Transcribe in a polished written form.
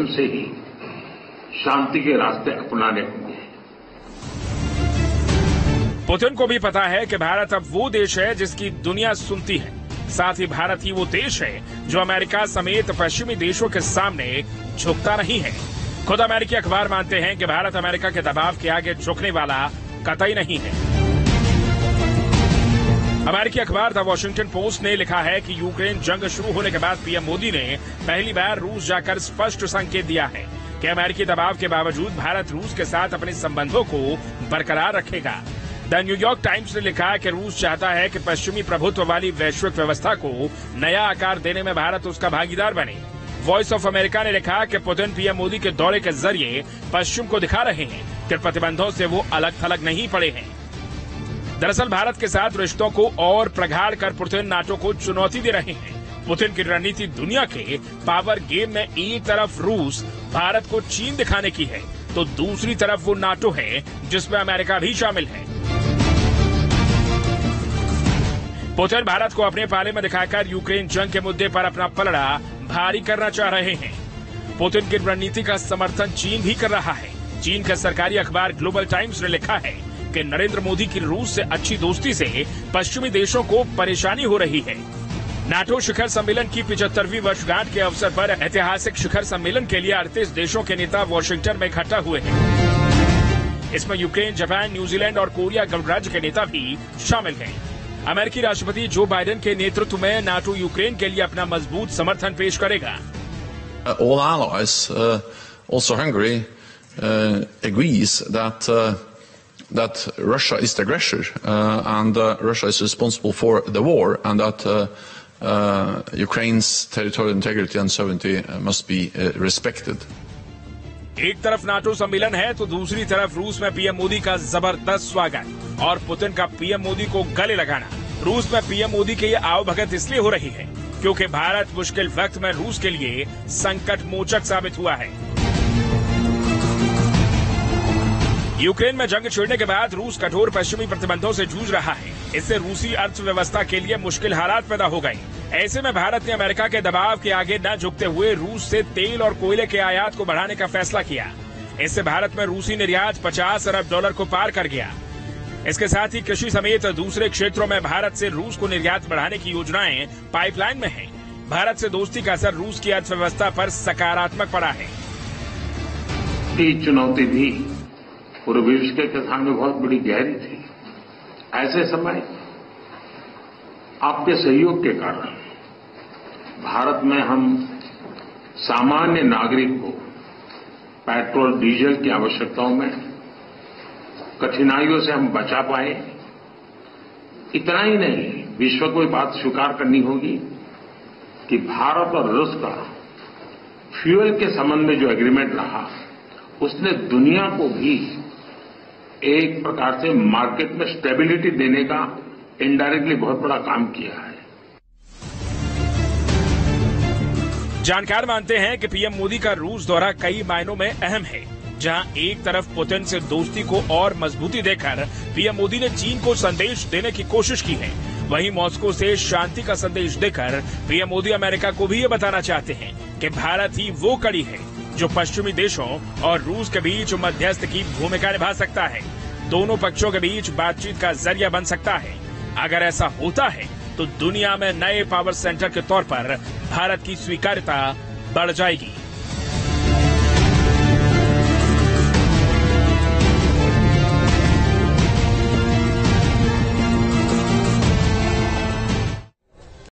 से ही शांति के रास्ते अपनाने होंगे। पुतिन को भी पता है कि भारत अब वो देश है जिसकी दुनिया सुनती है। साथ ही भारत ही वो देश है जो अमेरिका समेत पश्चिमी देशों के सामने झुकता नहीं है। खुद अमेरिकी अखबार मानते हैं कि भारत अमेरिका के दबाव के आगे झुकने वाला कतई नहीं है। अमेरिकी अखबार द वॉशिंगटन पोस्ट ने लिखा है कि यूक्रेन जंग शुरू होने के बाद पीएम मोदी ने पहली बार रूस जाकर स्पष्ट संकेत दिया है कि अमेरिकी दबाव के बावजूद भारत रूस के साथ अपने संबंधों को बरकरार रखेगा। द न्यूयॉर्क टाइम्स ने लिखा है कि रूस चाहता है कि पश्चिमी प्रभुत्व वाली वैश्विक व्यवस्था को नया आकार देने में भारत उसका भागीदार बने। वॉइस ऑफ अमेरिका ने लिखा कि पुतिन पीएम मोदी के दौरे के जरिए पश्चिम को दिखा रहे हैं कि प्रतिबंधों से वो अलग थलग नहीं पड़े हैं। दरअसल भारत के साथ रिश्तों को और प्रगाढ़ कर पुतिन नाटो को चुनौती दे रहे हैं। पुतिन की रणनीति दुनिया के पावर गेम में एक तरफ रूस भारत को चीन दिखाने की है तो दूसरी तरफ वो नाटो है जिसमें अमेरिका भी शामिल है। पुतिन भारत को अपने पाले में दिखाकर यूक्रेन जंग के मुद्दे पर अपना पलड़ा भारी करना चाह रहे हैं। पुतिन की रणनीति का समर्थन चीन भी कर रहा है। चीन का सरकारी अखबार ग्लोबल टाइम्स ने लिखा है कि नरेंद्र मोदी की रूस से अच्छी दोस्ती से पश्चिमी देशों को परेशानी हो रही है। नाटो शिखर सम्मेलन की 75वीं वर्षगांठ के अवसर पर ऐतिहासिक शिखर सम्मेलन के लिए 38 देशों के नेता वॉशिंगटन में इकट्ठा हुए हैं। इसमें यूक्रेन, जापान, न्यूजीलैंड और कोरिया गणराज्य के नेता भी शामिल हैं। अमेरिकी राष्ट्रपति जो बाइडेन के नेतृत्व में नाटो यूक्रेन के लिए अपना मजबूत समर्थन पेश करेगा। All allies, also Hungary, agrees that Russia is the aggressor and Russia is responsible for the war and that Ukraine's territorial integrity and sovereignty must be respected. एक तरफ नाटो सम्मेलन है तो दूसरी तरफ रूस में पीएम मोदी का जबरदस्त स्वागत और पुतिन का पीएम मोदी को गले लगाना। रूस में पीएम मोदी की ये आवभगत इसलिए हो रही है क्योंकि भारत मुश्किल वक्त में रूस के लिए संकट मोचक साबित हुआ है। यूक्रेन में जंग छिड़ने के बाद रूस कठोर पश्चिमी प्रतिबंधों से जूझ रहा है। इससे रूसी अर्थव्यवस्था के लिए मुश्किल हालात पैदा हो गए। ऐसे में भारत ने अमेरिका के दबाव के आगे न झुकते हुए रूस से तेल और कोयले के आयात को बढ़ाने का फैसला किया। इससे भारत में रूसी निर्यात $50 अरब को पार कर गया। इसके साथ ही कृषि समेत दूसरे क्षेत्रों में भारत से रूस को निर्यात बढ़ाने की योजनाएं पाइपलाइन में हैं। भारत से दोस्ती का असर रूस की अर्थव्यवस्था पर सकारात्मक पड़ा है। चुनौती भी पूरे विश्व के सामने बहुत बड़ी गहरी थी। ऐसे समय आपके सहयोग के कारण भारत में हम सामान्य नागरिक को पेट्रोल डीजल की आवश्यकताओं में कठिनाइयों से हम बचा पाए। इतना ही नहीं, विश्व को ये बात स्वीकार करनी होगी कि भारत और रूस का फ्यूल के संबंध में जो एग्रीमेंट रहा उसने दुनिया को भी एक प्रकार से मार्केट में स्टेबिलिटी देने का इनडायरेक्टली बहुत बड़ा काम किया है। जानकार मानते हैं कि पीएम मोदी का रूस दौरा कई मायनों में अहम है। जहां एक तरफ पुतिन से दोस्ती को और मजबूती देकर पीएम मोदी ने चीन को संदेश देने की कोशिश की है, वहीं मॉस्को से शांति का संदेश देकर पीएम मोदी अमेरिका को भी ये बताना चाहते हैं कि भारत ही वो कड़ी है जो पश्चिमी देशों और रूस के बीच मध्यस्थ की भूमिका निभा सकता है, दोनों पक्षों के बीच बातचीत का जरिया बन सकता है। अगर ऐसा होता है तो दुनिया में नए पावर सेंटर के तौर पर भारत की स्वीकार्यता बढ़ जाएगी।